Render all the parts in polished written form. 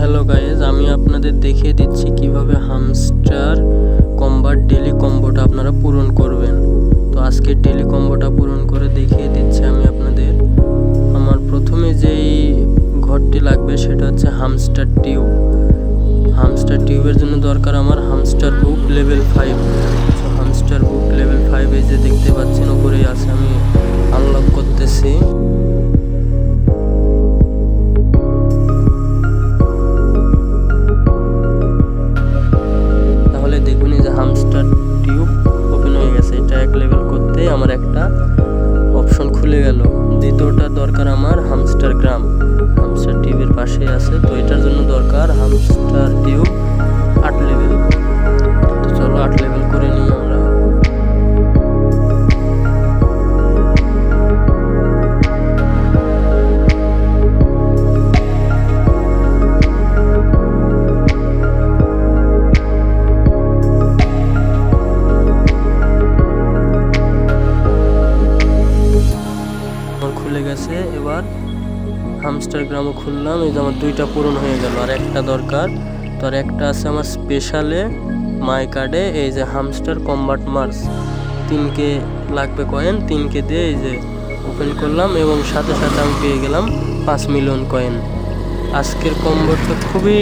Hello guys, আমি আপনাদের দেখিয়ে দিচ্ছি কিভাবে হামস্টার কম্বাট ডেলি কম্বোটা আপনারা পূরণ করবেন। তো আজকে ডেলি কম্বোটা পূরণ করে দেখিয়ে দিচ্ছি আমি আপনাদের। আমার প্রথমে যেই ঘরটি লাগবে সেটা হচ্ছে হামস্টার টিউব। হামস্টার টিউবের জন্য দরকার আমার হামস্টার বুক লেভেল 5। তো হামস্টার বুক লেভেল 5 এই যে দেখতে পাচ্ছেন উপরেই আছে, আমি আনলক করতেছি। দেখুন এই যে হামস্টার টিউব ওপেন হয়ে গেছে। এটা এক লেভেল করতে আমার একটা অপশন খুলে গেল। দ্বিতীয়টা দরকার আমার হামস্টার গ্রাম, হামস্টার টিউবের পাশে আছে। তো এটার জন্য দরকার হামস্টার টিউব 8 লেভেল। তো চলো 8 লেভেল করে নিই আমরা। খুলে গেছে। এবার হামস্টার গ্রামও খুললাম। এই যে আমার 2টা পূরণ হয়ে গেল, আর একটা দরকার। তো আর একটা আছে আমার স্পেশালে মাই কার্ডে, এই যে হামস্টার কম্বাট মার্স 3K লাগবে কয়েন। 3K দিয়ে এই যে ওপেন করলাম এবং সাথে সাথে আমি পেয়ে গেলাম 5 মিলিয়ন কয়েন। আজকের কম্বোটা খুবই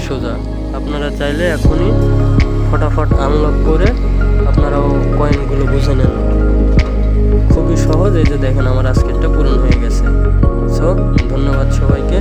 সোজা, আপনারা চাইলে এখনই ফটাফট আনলক করে আপনারাও কয়েনগুলো বুঝে নেন। খুবই সহজ। এই যে দেখেন আমার আজকেরটা পূরণ হয়ে গেছে। সো ধন্যবাদ সবাইকে।